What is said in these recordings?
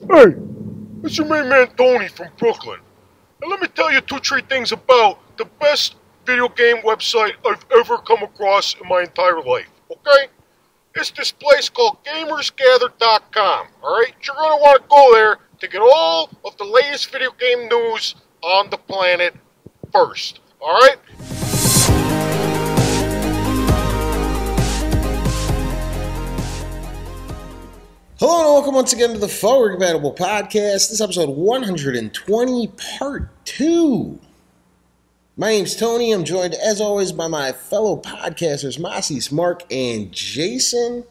Hey, it's your main man Tony from Brooklyn. And let me tell you 2, 3 things about the best video game website I've ever come across in my entire life, okay? It's this place called GamersGather.com, alright? You're gonna want to go there to get all of the latest video game news on the planet first, alright? Hello and welcome once again to the Forward Compatible Podcast. This is episode 120, part 2. My name's Tony. I'm joined, as always, by my fellow podcasters, Masis, Mark, and Jason.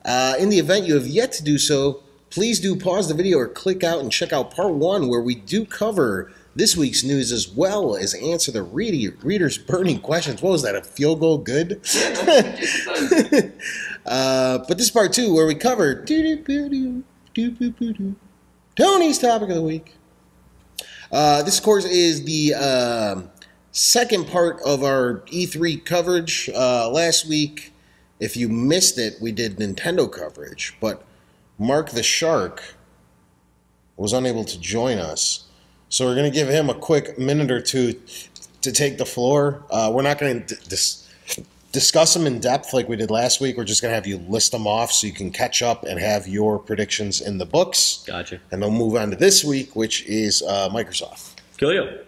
In the event you have yet to do so, please do pause the video or click out and check out part 1, where we do cover this week's news as well as answer the readers' burning questions. What was that, a field goal good? But this is part 2, where we cover Tony's topic of the week. This, of course, is the second part of our E3 coverage. Last week, if you missed it, we did Nintendo coverage, but Mark the Shark was unable to join us. So we're going to give him a quick minute or two to take the floor. We're not going to discuss them in depth like we did last week. We're just going to have you list them off so you can catch up and have your predictions in the books. Gotcha. And then we'll move on to this week, which is Microsoft. Coolio.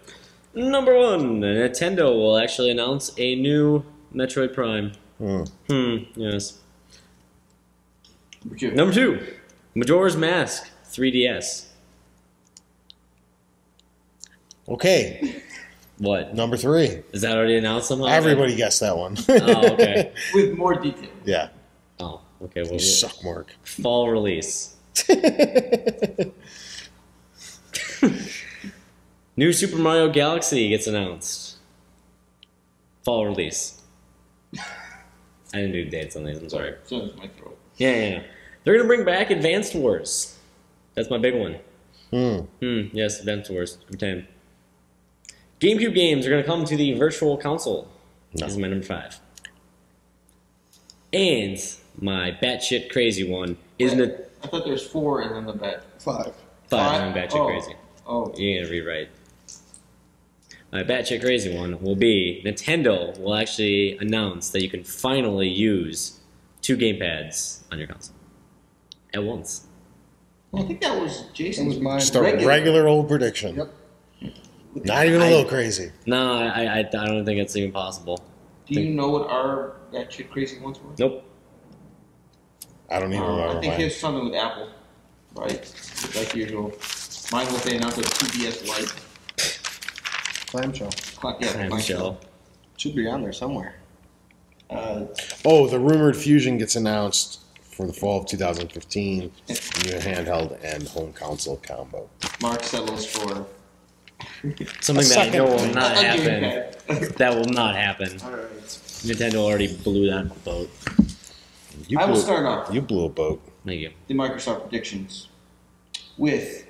Number 1, Nintendo will actually announce a new Metroid Prime. Yes. Number 2, Majora's Mask 3DS. Okay. What? Number 3. Is that already announced somehow? Everybody guessed that one. Oh, okay. With more detail. Yeah. Oh, okay. Well, You suck, Mark. fall release. New Super Mario Galaxy gets announced. Fall release. I didn't do dates on these, I'm sorry. Sounds my throat. Yeah. They're going to bring back Advanced Wars. That's my big one. Yes, Advanced Wars. Number 10. GameCube games are going to come to the Virtual Console. No. This is my number 5. And my batshit crazy one is I thought there was 4 and then the bet. 5. 5 and batshit crazy. Oh. You're going to rewrite. My batshit crazy one will be Nintendo will actually announce that you can finally use 2 gamepads on your console at once. I think that was Jason's. That was mine. Just a regular old prediction. Yep. Not even a little crazy. No, I don't think it's even possible. Do you know what our batshit crazy ones were? Nope. I don't even remember I think mine. here's something with Apple, right? Like usual. Mine was they announced a 2DS Lite. Clamshell. Clamshell. Should be on there somewhere. Oh, the rumored Fusion gets announced for the fall of 2015. New handheld and home console combo. Mark settles for Something that I know will a not happen. gamepad. That will not happen. Alright. Nintendo already blew that boat. You I will blew- start off You blew a boat. Thank you. the Microsoft predictions with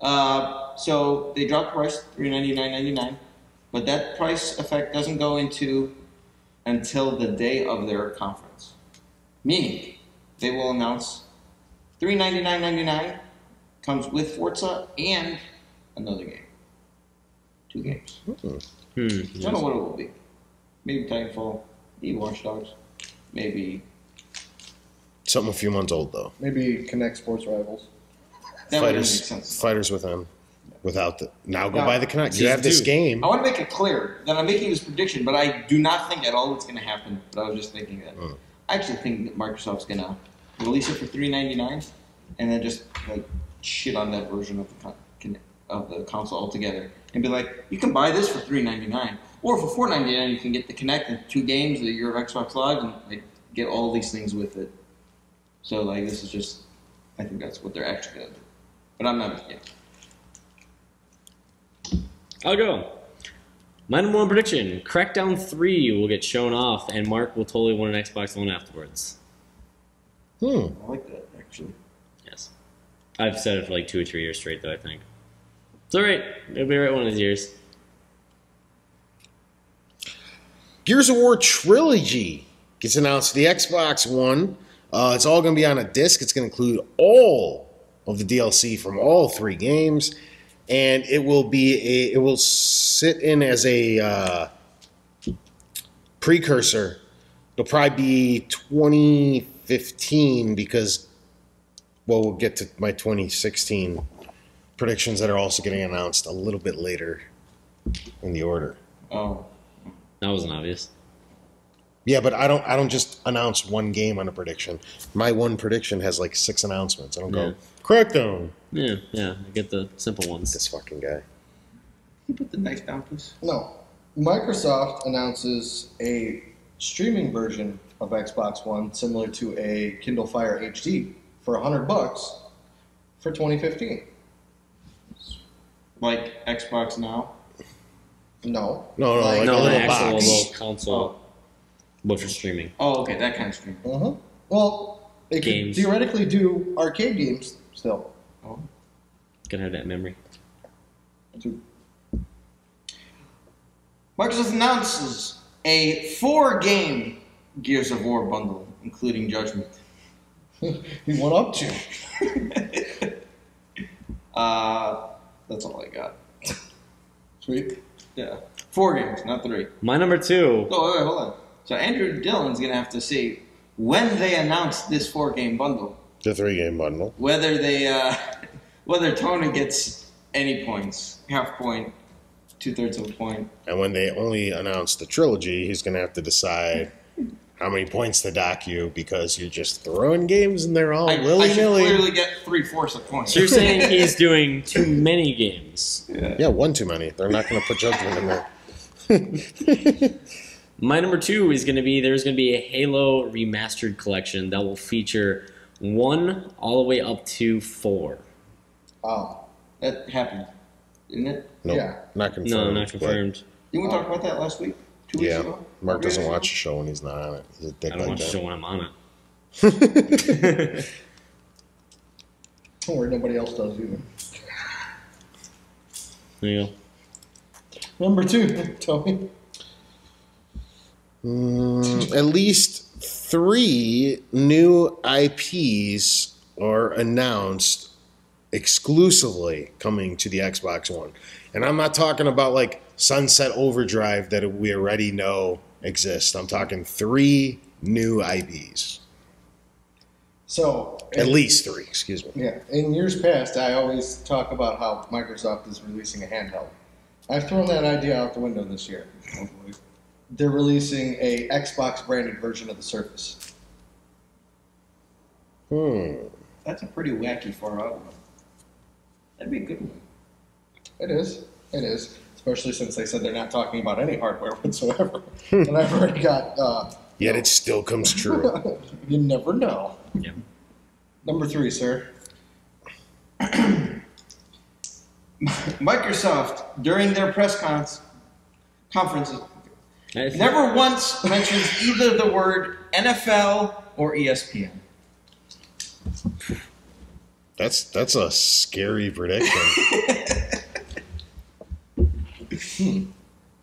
so they dropped the price $399.99, but that price effect doesn't go into until the day of their conference. Meaning they will announce $399.99 comes with Forza and another game. 2 games. I don't know what it will be. Maybe Titanfall, maybe Watch Dogs, maybe Something a few months old, though. Maybe Connect Sports Rivals. that would make Fighters, sense. fighters with them. Without the now go Now, buy the Connect. You Season have this 2. game. I want to make it clear that I'm making this prediction, but I do not think at all it's going to happen. But I was just thinking that. I actually think that Microsoft's going to release it for $399 and then just like shit on that version of the console altogether and be like, you can buy this for $399, or for $499 you can get the Kinect and 2 games, the year of Xbox Live, and like, get all these things with it. So like this is just, I think that's what they're actually going to do. But I'm not. Yeah. I'll go. My number 1 prediction: Crackdown 3 will get shown off, and Mark will totally win an Xbox One afterwards. I like that actually. Yes. I've said it for like 2 or 3 years straight, though, I think. It's alright. It'll be right one of these years. Gears of War Trilogy gets announced for the Xbox One. It's all going to be on a disc. It's going to include all of the DLC from all 3 games, and it will sit in as a precursor. It'll probably be 2015 because, well, we'll get to my 2016 predictions that are also getting announced a little bit later in the order. Oh. That wasn't obvious. Yeah, but I don't just announce one game on a prediction. My one prediction has like 6 announcements. I don't Yeah. go, Crackdown. Yeah, I get the simple ones. This fucking guy. Can you put the knife down, please? No. Microsoft announces a streaming version of Xbox One similar to a Kindle Fire HD for $100 for 2015. Like Xbox Now? No. No, Like- like No, a an little actual box. little console, but for streaming. Oh, okay, that kind of stream. Uh-huh. Well, they could Games. theoretically do arcade games still. Oh. Gonna have that memory. Microsoft announces a 4-game Gears of War bundle, including Judgment. He went up to. That's all I got. Sweet. Yeah. 4 games, not 3. My number 2. Oh, wait, hold on. So Andrew Dillon's going to have to see when they announce this 4-game bundle, The 3-game bundle. whether whether Tony gets any points, half point, 2/3 of a point. And when they only announce the trilogy, he's going to have to decide how many points to dock you because you're just throwing games and they're all I should willy-nilly. clearly get 3/4 of points. So you're saying he's doing too many games. Yeah, one too many. They're not going to put Judgment in there. My number 2 is there's going to be a Halo Remastered collection that will feature 1 all the way up to 4. Oh. That happened, didn't it? Nope, Yeah. not confirmed. No, not but confirmed. Didn't we talk about that last week? 2 weeks Yeah, ago? Mark doesn't 3 weeks watch the ago? show when he's not on it. He's a dick I don't like watch the that. show when I'm on it. Don't worry, nobody else does either. There you go. Number 2, Tony. At least 3 new IPs are announced exclusively coming to the Xbox One. And I'm not talking about like Sunset Overdrive that we already know exists. I'm talking 3 new IPs. So, At least 3, excuse me. yeah, in years past, I always talk about how Microsoft is releasing a handheld. I've thrown that idea out the window this year. They're releasing a Xbox branded version of the Surface. That's a pretty wacky far out one. That'd be a good one. It is. It is. Especially since they said they're not talking about any hardware whatsoever. And I've already got. Yet it still comes true. You never know. Yeah. Number 3, sir. Microsoft, during their press conferences, never once mentions either the word NFL or ESPN. That's a scary prediction.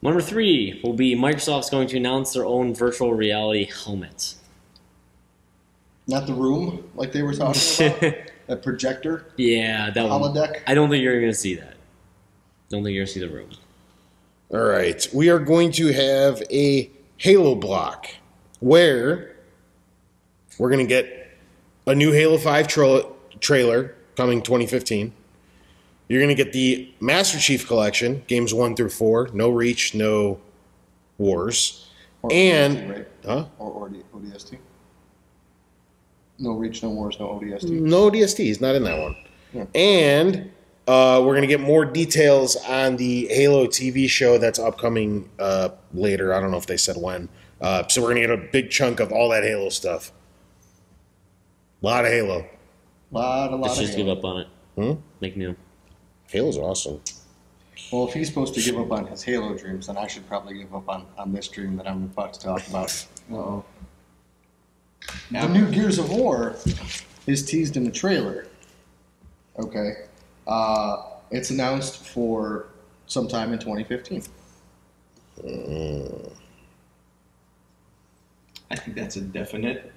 Number 3 will be Microsoft's going to announce their own virtual reality helmet. Not the room, like they were talking about. That projector. Yeah, that one. Holodeck. I don't think you're going to see that. Don't think you're going to see the room. All right, we are going to have a Halo block where we're going to get a new Halo 5 trailer coming 2015. You're going to get the Master Chief Collection, games 1 through 4, no Reach, no Wars. Or And- ODST, right? Huh? Or ODST. No Reach, no Wars, no ODST. No DST, he's not in that one. Yeah. And we're going to get more details on the Halo TV show that's upcoming later. I don't know if they said when. So we're going to get a big chunk of all that Halo stuff. A lot of Halo. Lot Let's of just give Halo. up on it. Make new. Halo's awesome. Well, if he's supposed to give up on his Halo dreams, then I should probably give up on this dream that I'm about to talk about. Uh-oh. The new Gears of War is teased in the trailer. Okay. It's announced for sometime in 2015. I think that's a definite.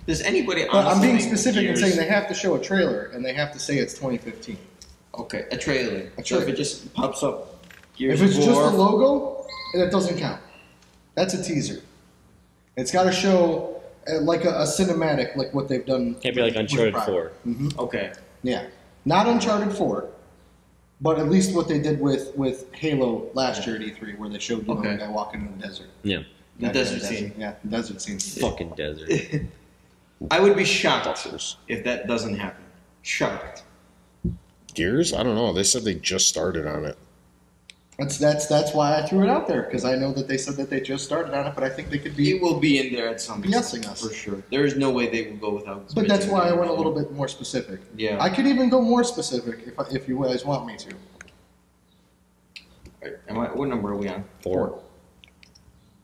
Does anybody But I'm being honestly think specific and Gears- saying they have to show a trailer and they have to say it's 2015. Okay, a trailer. A So if trailer. it just pops up, Gears If it's of just War, the logo, that doesn't count. That's a teaser. It's got to show like a cinematic, like what they've done. Can't be like Uncharted 4. okay. Yeah, not Uncharted 4, but at least what they did with Halo last year at E3, where they showed you know, Okay. the guy walking in the desert. Yeah. The desert scene. Yeah, the desert scene. Fucking desert. I would be shocked if that doesn't happen. Shocked. Gears? I don't know. They said they just started on it. That's why I threw it out there, because I know that they said that they just started on it, but I think they could be. It will be in there at some point. BSing us. For sure. There is no way they will go without. But that's mentioning why I it. went a little bit more specific. Yeah. I could even go more specific if you guys want me to. What number are we on? 4.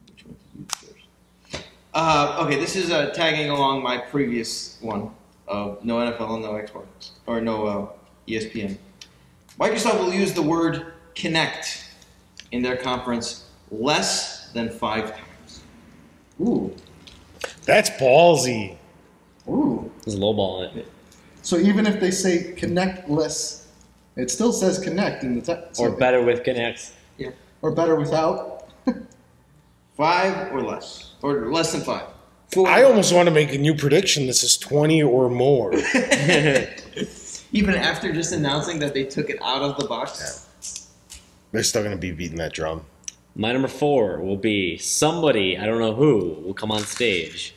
Which one to do first? Okay, this is tagging along my previous one of no NFL, no Xbox, or no ESPN. Microsoft will use the word Kinect in their conference less than 5 times. Ooh, That's ballsy. ooh. There's a low ball in it. So even if they say connectless, it still says connect in the Or better with Kinect. or better without. 5 or less, or less than 5. 4. I almost want to make a new prediction. This is 20 or more. Even after just announcing that they took it out of the box. They're still going to be beating that drum. My number 4 will be somebody, I don't know who, will come on stage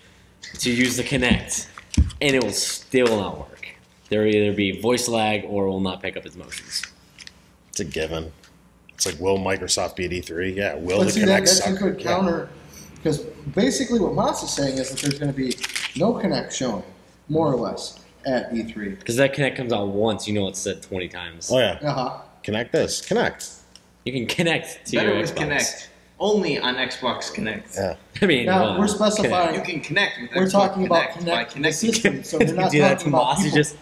to use the Kinect, and it will still not work. There will either be voice lag or will not pick up its motions. It's a given. It's like, will Microsoft be at E3? Yeah. Will But the see, Connect that's suck? a good counter, because basically what Moss is saying is that there's going to be no Connect showing, more or less, at E3. Because that Kinect comes out once, you know it's said 20 times. Oh, yeah. Uh-huh. Connect this. Connect. You can connect to Better your with Xbox. Connect. Only on Xbox Connect. Yeah. I mean, Now, well, we're You specifying, can connect with we're Xbox talking about Connect by connect the connecting. system, so You they're can not do that talking to about Moss. You people, just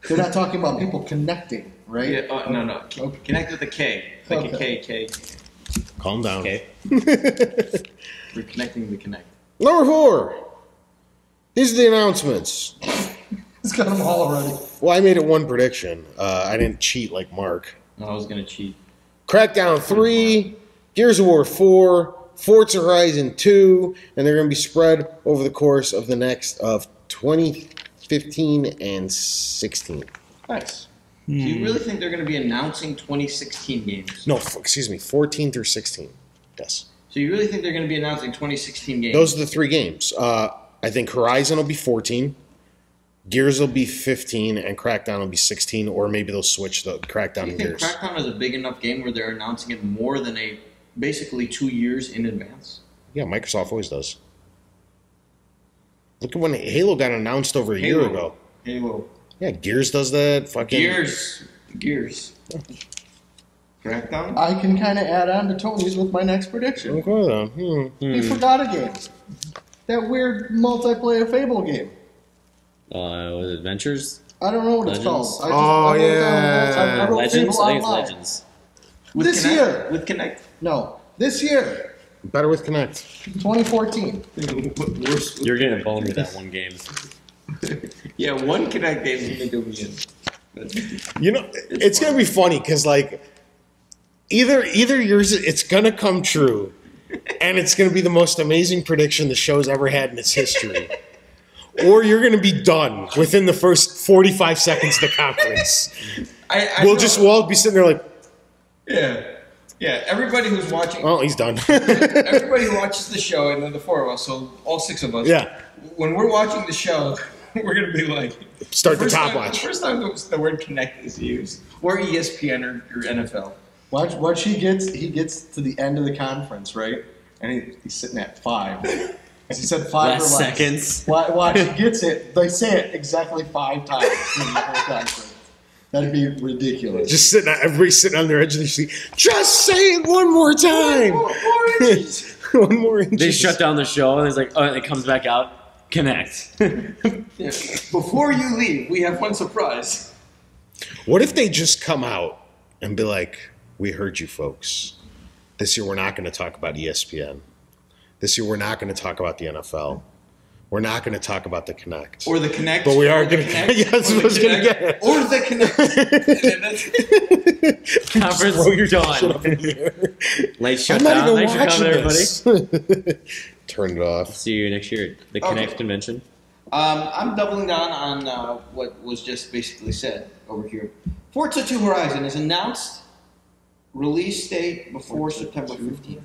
they're not talking about people connecting, right? Yeah, no. Okay. Connect with a K. Like Okay. a K. Calm down. okay. We're connecting the Connect. Number 4. These are the announcements. He's got them all already. Well, I made it one prediction. I didn't cheat like Mark. No, I was going to cheat. Crackdown 3, Gears of War 4, Forza Horizon 2, and they're going to be spread over the course of the next of 2015 and 16. Nice. Do you really think they're going to be announcing 2016 games? No, excuse me, 14 through 16. Yes. So you really think they're going to be announcing 2016 games? Those are the 3 games. I think Horizon will be 14, Gears will be 15, and Crackdown will be 16, or maybe they'll switch the Crackdown Do you and think Gears. Crackdown is a big enough game where they're announcing it more than basically 2 years in advance? Yeah, Microsoft always does. Look at when Halo got announced over a year ago. Halo. Yeah, Gears does that. Fucking Gears. Crackdown? I can kind of add on to Tony's with my next prediction. Okay then. He forgot a game. That weird multiplayer Fable game. Was it Adventures? I don't know what it's Legends? called. Oh, I wrote down- yeah. I wrote Legends? Fable I think it's Online. Legends. With This Kinect? year. With Connect? No, this year, Better with Connect. 2014. Worse. You're getting a bone with that one game. Yeah, one Connect game is going to do me in. You know, it's gonna be funny because like either yours, it's gonna come true, and it's gonna be the most amazing prediction the show's ever had in its history, or you're gonna be done within the first 45 seconds of the conference. We'll all be sitting there like, Yeah, everybody who's watching, oh, he's done. everybody who watches the show, and then the 4 of us, so all 6 of us. Yeah. When we're watching the show, we're gonna be like, Start the first top time- watch. The first time the word Connect is used, or ESPN or NFL. Watch he gets to the end of the conference, right? And he's sitting at 5. He said 5 Last or less. seconds. Watch he gets it. They say it exactly 5 times in the whole conference. That'd be ridiculous. Just everybody's sitting on their edge of their seat. Just say it one more time. One more inches. They shut down the show and it's like, oh, and it comes back out. Connect. Yeah. Before you leave, we have one surprise. What if they just come out and be like, we heard you folks. This year we're not going to talk about ESPN. This year we're not going to talk about the NFL. we're not going to talk about the Kinect. Or the Kinect. But we are or the going to. Kinect, Yes, or I the was going to Kinect, get. Or the Kinect. Conference Throw your shit done. up in the air. Late shut I'm not down. even Thanks for watching coming, everybody. this. Turn it off. See you next year at the Okay. Connect convention. I'm doubling down on what was just basically said over here. Forza 2 Horizon is announced release date before September 15th.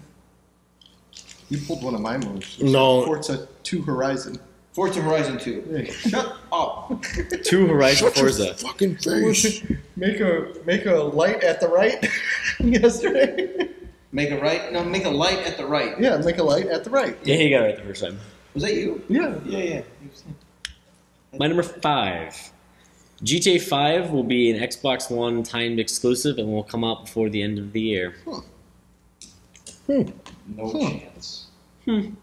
You pulled one of my moves. No. Forza 2 Horizon. Forza Horizon 2. Shut up. 2 Horizon Shut your Forza. fucking face. Make a light at the right yesterday. Make a right? No, make a light at the right. Yeah, make a light at the right. Yeah, you got it right the first time. Was that you? Yeah. Yeah. My number 5. GTA 5 will be an Xbox One timed exclusive and will come out before the end of the year. No chance. Tony.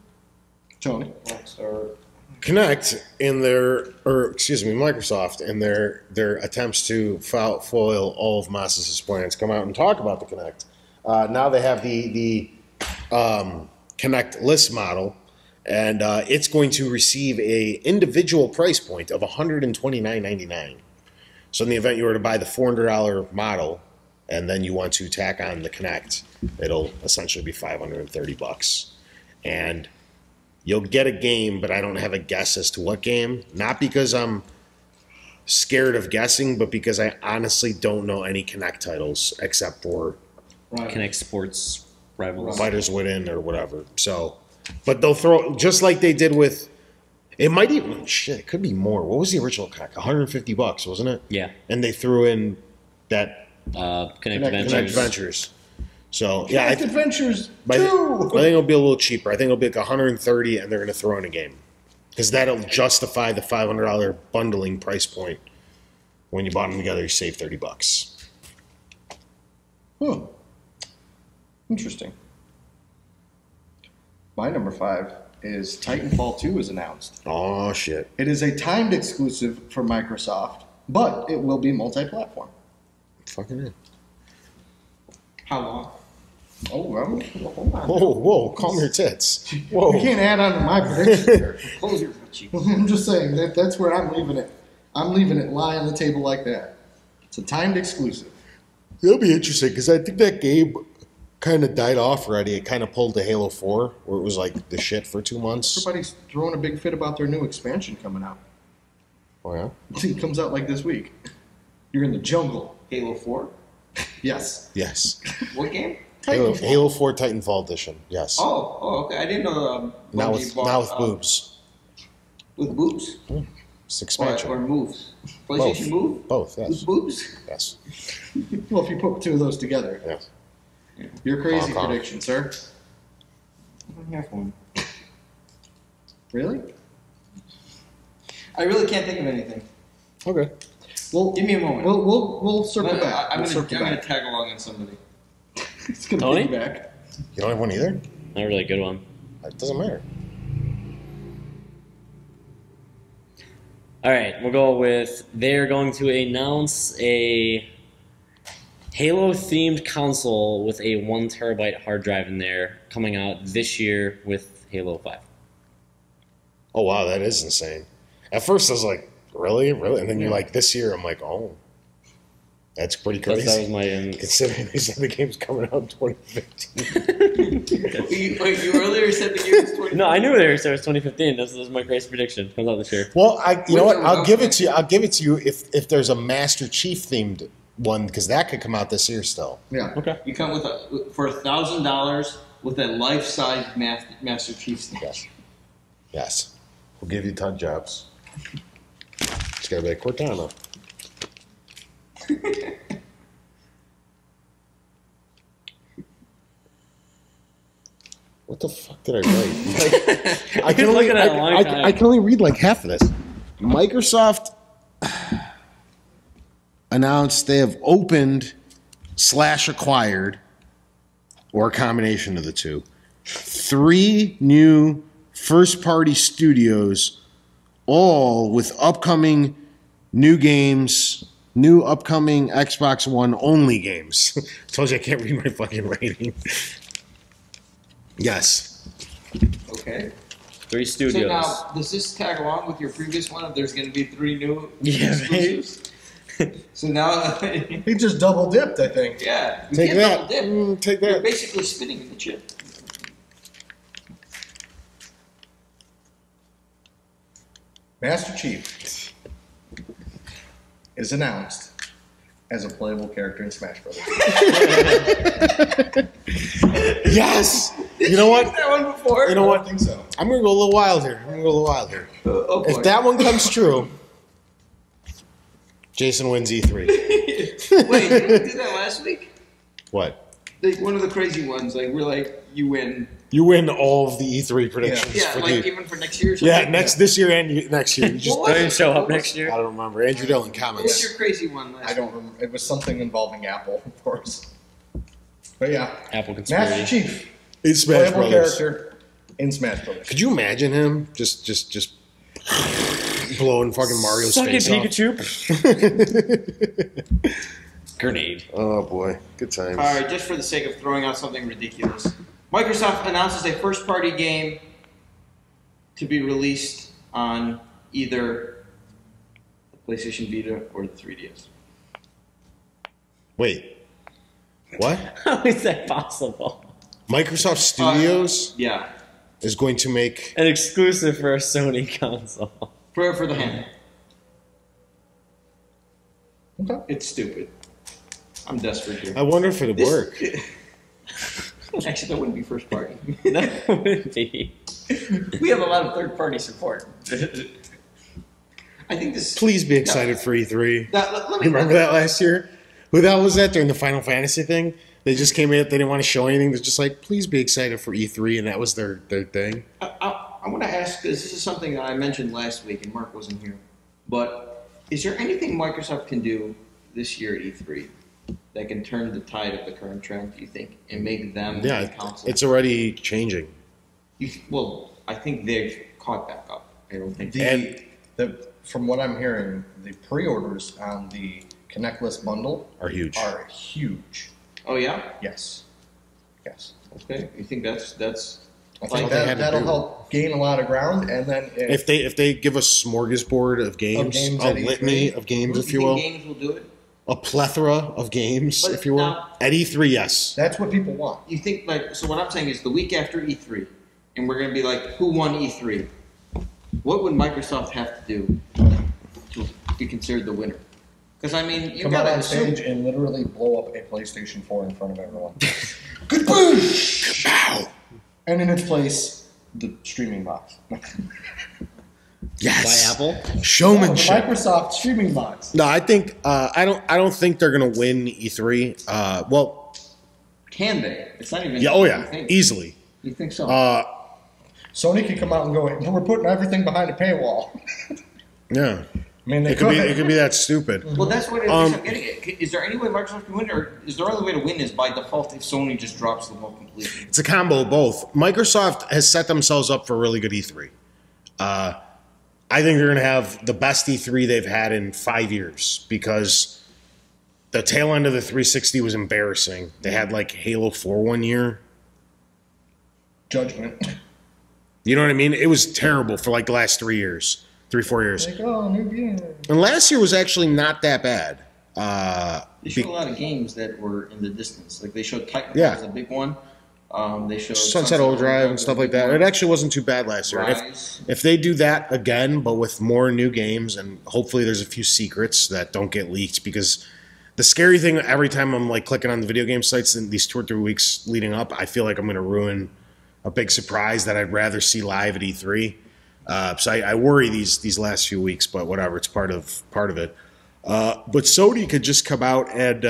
Rockstar. Kinect Microsoft in their attempts to foil all of Moss's plans come out and talk about the Kinect. Now they have the Kinect list model, and it's going to receive a individual price point of $129.99. So in the event you were to buy the $400 model, and then you want to tack on the Kinect, it'll essentially be $530, and you'll get a game, but I don't have a guess as to what game. Not because I'm scared of guessing, but because I honestly don't know any Kinect titles except for Right. Connect Sports Rivals. Fighters Within or whatever. So, but they'll throw, just like they did with, it might even, shit, it could be more. What was the original Kinect? $150, wasn't it? Yeah. And they threw in that Connect Kinect Kinect Adventures. Ventures. So, yeah, I Kinect Adventures I 2. think it'll be a little cheaper. I think it'll be like $130, and they're going to throw in a game because that'll justify the $500 bundling price point. When you bought them together, you save $30. Interesting. My number 5 is Titanfall 2 is announced. Oh shit! It is a timed exclusive for Microsoft, but it will be multi-platform. Fucking in. How long? Oh, well, hold on. Whoa! Calm your tits. Whoa! You can't add on to my prediction here. Close your butt cheeks. I'm just saying that's where I'm leaving it. I'm leaving it lie on the table like that. It's a timed exclusive. It'll be interesting because I think that game kind of died off already. It kind of pulled to Halo 4, where it was like the shit for 2 months. Everybody's throwing a big fit about their new expansion coming out. Oh yeah. It comes out like this week. You're in the jungle. Halo 4? Yes. Yes. What game? Halo 4 Titanfall Edition. Yes. Oh, okay. I didn't know. now Bungie with bought, boobs. With boobs? It's expansion. Or moves? PlayStation Move? Both. Yes. With boobs? Yes. Well, if you put two of those together, Yes. your crazy Hong Kong. prediction, sir. I don't have one. Really? I really can't think of anything. Okay. Well, Give me a moment. we'll circle No, back. I'm We'll gonna circle back. tag along on somebody. It's gonna Tony? piggyback. You don't have one either? Not a really good one. It doesn't matter. All right, we'll go with they're going to announce a Halo-themed console with a 1 terabyte hard drive in there coming out this year with Halo 5. Oh wow, that is insane. At first I was like, really? And then you're like, this year, I'm like, oh, that's pretty That was crazy. my Considering they said the game's coming out in 2015. You earlier said the game was 20. No, I knew it was 2015. This is my crazy prediction. Comes out this year. Well, you know what? Winter I'll give it Welcome. to you. I'll give it to you if there's a Master Chief themed one because that could come out this year still. Yeah. Okay. You come for $1,000 with a life-size Master Chief stand. Yes. Yes. We'll give you ton jobs. It's gotta be like Cortana. What the fuck did I write? Like, I been looking at it a long time. I can only read like half of this. Microsoft announced they have opened / acquired, or a combination of the two, 3 new first-party studios, all with upcoming new games, new upcoming Xbox One only games. Told you I can't read my fucking writing. Yes. Okay. 3 So studios. now, does this tag along with your previous one? If there's going to be 3 new Yeah, exclusives? So now, He just double dipped, I think. yeah, we Take can't that. double dip. Take You're that. basically spinning in the chip. Master Chief is announced as a playable character in Smash Brothers. Yes. You know what? That one before. You know I what? think so. I'm gonna go a little wild here. Oh, boy. If that one comes true, Jason wins E3. Wait, didn't we do that last week? What? Like one of the crazy ones. Like we're like, you win. You win all of the E3 predictions Yeah, for like the even for next year. Or something? yeah this year and next year. You just What was I didn't it? show What up was next I year. don't remember. Andrew Dillon What's comments. your crazy one last I don't remember. It was something involving Apple, of course. But yeah, Apple Master conspiracy. Chief, It's Smash playable Brothers. character in Smash Brothers. Could you imagine him just blowing fucking Mario's Suck it, face off? Pikachu. Grenade. Oh boy, good times. All right, just for the sake of throwing out something ridiculous, Microsoft announces a first-party game to be released on either the PlayStation Vita or the 3DS. Wait, what? How is that possible? Microsoft Studios Yeah, is going to make. An exclusive for a Sony console. for the hand. Okay. It's stupid. I'm desperate here. I wonder if it'd This- work. Actually, that wouldn't be first party. That would be. We have a lot of third-party support. I think this. Please be excited for E3. Let me Remember that last year? Who the hell was that during the Final Fantasy thing? They just came in, they didn't want to show anything. They're just like, please be excited for E3, and that was their thing. I want to ask, because this is something that I mentioned last week, and Mark wasn't here. But is there anything Microsoft can do this year at E3 that can turn the tide of the current trend, do you think, and make them the Yeah, console? it's already changing. Well, I think they've caught back up. I don't think From what I'm hearing, the pre-orders on the Connectless bundle Are huge. are huge. Oh, yeah? Yes. Yes. Okay. You think that's I Like think they had to that'll do. help gain a lot of ground, and then If they give a smorgasbord of games, games a at litany E3? of games, you if you think will, games will do it? a plethora of games, But if you will, now- at E3, yes. that's what people want. You think, like, so what I'm saying is the week after E3, and we're going to be like, who won E3? What would Microsoft have to do to be considered the winner? Because, I mean, you Come got out to on assume. stage and literally blow up a PlayStation 4 in front of everyone. Good push! And in its place, the streaming box. Yes. By Apple? Showmanship. The Microsoft streaming box. No, I think I don't think they're gonna win E3. Well, Can they? It's not even. yeah, oh You yeah, think, easily. you think so? Sony could come out and go, we're putting everything behind a paywall. Yeah, I mean, they it could be that stupid. well, that's what it is I'm getting at. Is there any way Microsoft can win, or is the only way to win is by default if Sony just drops the ball completely? It's a combo of both. Microsoft has set themselves up for a really good E3. I think they're going to have the best E3 they've had in 5 years because the tail end of the 360 was embarrassing. They had like Halo 4 one year. Judgment. You know what I mean? It was terrible for like the last 3 years, 4 years. Like, oh, new game. And last year was actually not that bad. They showed a lot of games that were in the distance. Like they showed Titanfall Yeah. as a big one. They showed Sunset Overdrive and as a stuff like big that. one. It actually wasn't too bad last year. Rise. If they do that again, but with more new games, and hopefully there's a few secrets that don't get leaked, because the scary thing every time I'm like clicking on the video game sites in these 2 or 3 weeks leading up, I feel like I'm going to ruin a big surprise that I'd rather see live at E3. So I worry these last few weeks, but whatever, it's part of it. But Sony could just come out and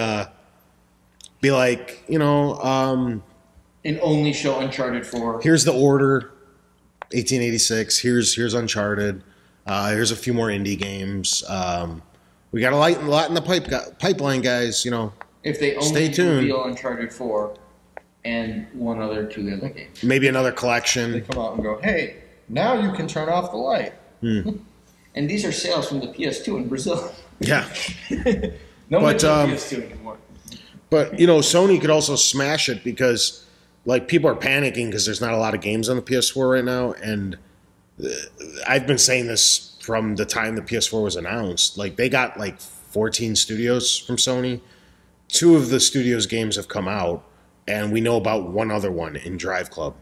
be like, And only show Uncharted 4. here's the order, 1886. Here's Uncharted. Here's a few more indie games. We got a lot in the pipeline, guys. If they only Stay tuned. reveal Uncharted 4 and 2 other games. Maybe another They collection. come out and go, hey, now you can turn off the light. And these are sales from the PS2 in Brazil. Yeah, No But, one's on PS2 anymore. but Sony could also smash it because like people are panicking because there's not a lot of games on the PS4 right now, and I've been saying this from the time the PS4 was announced. Like, they got like 14 studios from Sony. 2 of the studios' games have come out, and we know about one other one in Drive Club.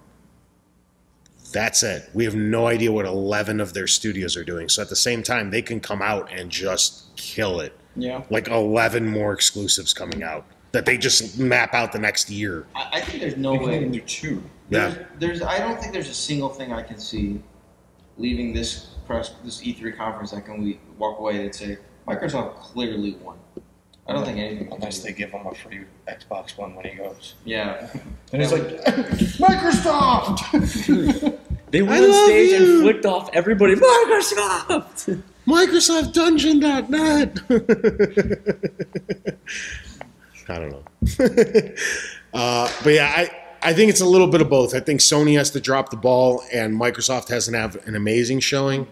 That's it. We have no idea what 11 of their studios are doing. So at the same time, they can come out and just kill it. Yeah. Like 11 more exclusives coming out that they just map out the next year. I think there's no We can way. even do 2. There's I don't think there's a single thing I can see leaving this E3 conference that can walk away and say Microsoft clearly won. I don't think anything. Unless they give him a free Xbox One when he goes. Yeah. And he's like, Microsoft! They went I on love stage you. and flicked off everybody. Microsoft! Microsoft Dungeon.net. I don't know. But yeah, I think it's a little bit of both. I think Sony has to drop the ball and Microsoft hasn't have an amazing showing.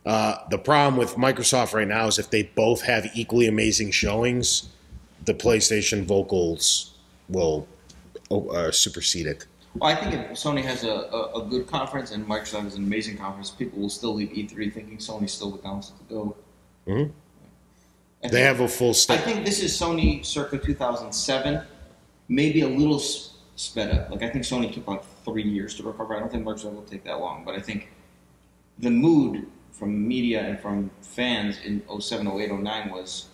The problem with Microsoft right now is if they both have equally amazing showings, the PlayStation vocals will supersede it. Well, I think if Sony has a good conference and Microsoft has an amazing conference, people will still leave E3 thinking Sony's still the console to go. Mhm. I They think- have a full I step. think this is Sony circa 2007, maybe a little sped up. Like I think Sony took like 3 years to recover. I don't think Microsoft will take that long. But I think the mood from media and from fans in 07, 08, 09 was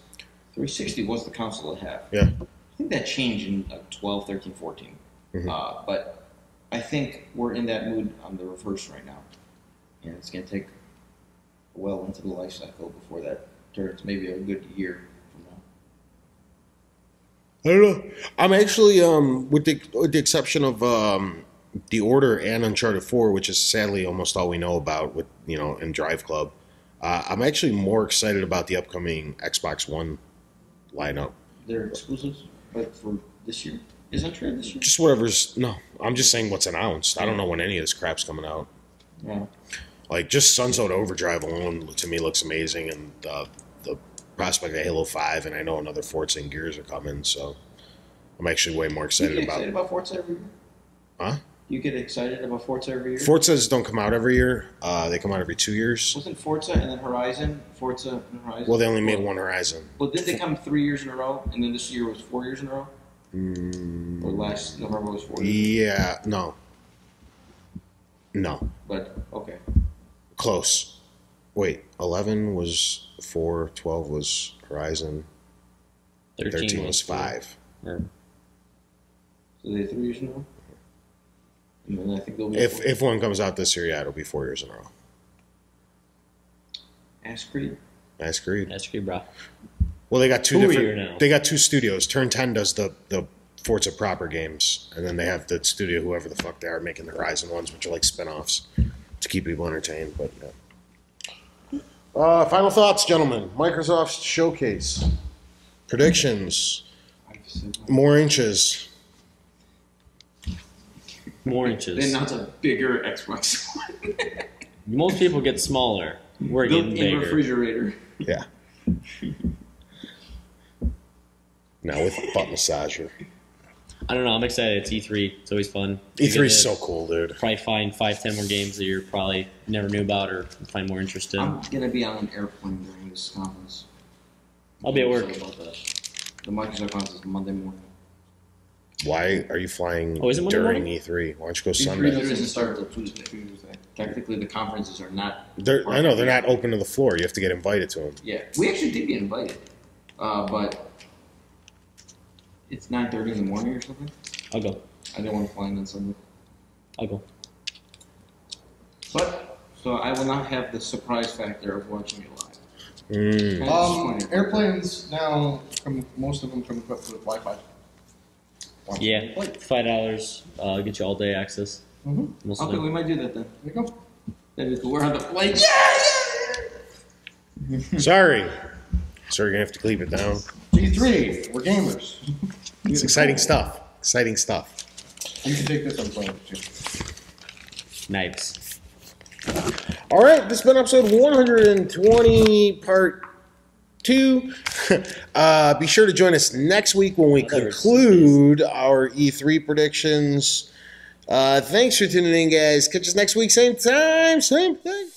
360 was the console to have. Yeah. I think that changed in 12, 13, 14. Mhm. But I think we're in that mood on the reverse right now. And it's going to take well into the life cycle before that turns maybe a good year from now. I don't know. I'm actually, with the exception of The Order and Uncharted 4, which is sadly almost all we know about with in Drive Club. I'm actually more excited about the upcoming Xbox One lineup. They're exclusives, but for this year? Is that true this year? Just whatever's no. I'm just saying what's announced. I don't know when any of this crap's coming out. Yeah. Like just Sunset Overdrive alone to me looks amazing, and the prospect of Halo 5, and I know another Forza and Gears are coming, so I'm actually way more You excited get about. excited about Forza every year? Huh? You get excited about Forza every year? Forzas don't come out every year. They come out every 2 years. Wasn't Forza and then Horizon? Forza and Horizon? Well, they only made one Horizon. Well, did they come 3 years in a row, and then this year was 4 years in a row? Or last November was 4 years? Yeah, no. But, okay. Close. Wait, 11 was 4, 12 was Horizon, 13 was 5. Or, So they 3 years in a row? And then I think they'll be If one comes out this year, yeah, it'll be 4 years in a row. Ask Creed. Nice Creed. that's good, bro. Well, they got two Who are different. you now? They got 2 studios. Turn 10 does the Forza proper games, and then they have the studio, whoever the fuck they are, making the Horizon ones, which are like spin-offs to keep people entertained. But yeah. Final thoughts, gentlemen. Microsoft's showcase predictions. More inches. More They inches. announced a bigger Xbox One. Most people get smaller. We're getting Built-in bigger. refrigerator. Yeah. Now with butt massager. I don't know. I'm excited. It's E3. It's always fun. E3 is so cool, dude. Probably find 5-10 more games that you probably never knew about or find more interest in. I'm gonna be on an airplane during this conference. I'll be at work. Sorry about that. The Microsoft conference is Monday morning. Why are you flying Oh, is it Monday during morning? E3? Why don't you go E3 Sunday? doesn't start until Tuesday. Technically, the conferences are not. I know they're not open to the floor. You have to get invited to them. Yeah, we actually did get invited, but it's 9:30 in the morning or something. I'll go. I didn't want to fly in on Sunday, I'll go. but so I will not have the surprise factor of watching it live. Mm. Kind of disappointing. Airplanes now, most of them come equipped with Wi-Fi. Yeah, $5. Get you all day access. Mhm. Most of Okay, them. we might do that then. There you go. That'd be cool. We're on the flight. Sorry. So we're going to have to keep it down. G3, we're gamers. It's exciting stuff. Exciting stuff. You can take this on plane too. Nice. All right, this has been episode 120, part 2. Be sure to join us next week when we conclude our E3 predictions. Thanks for tuning in, guys. Catch us next week, same time, same thing.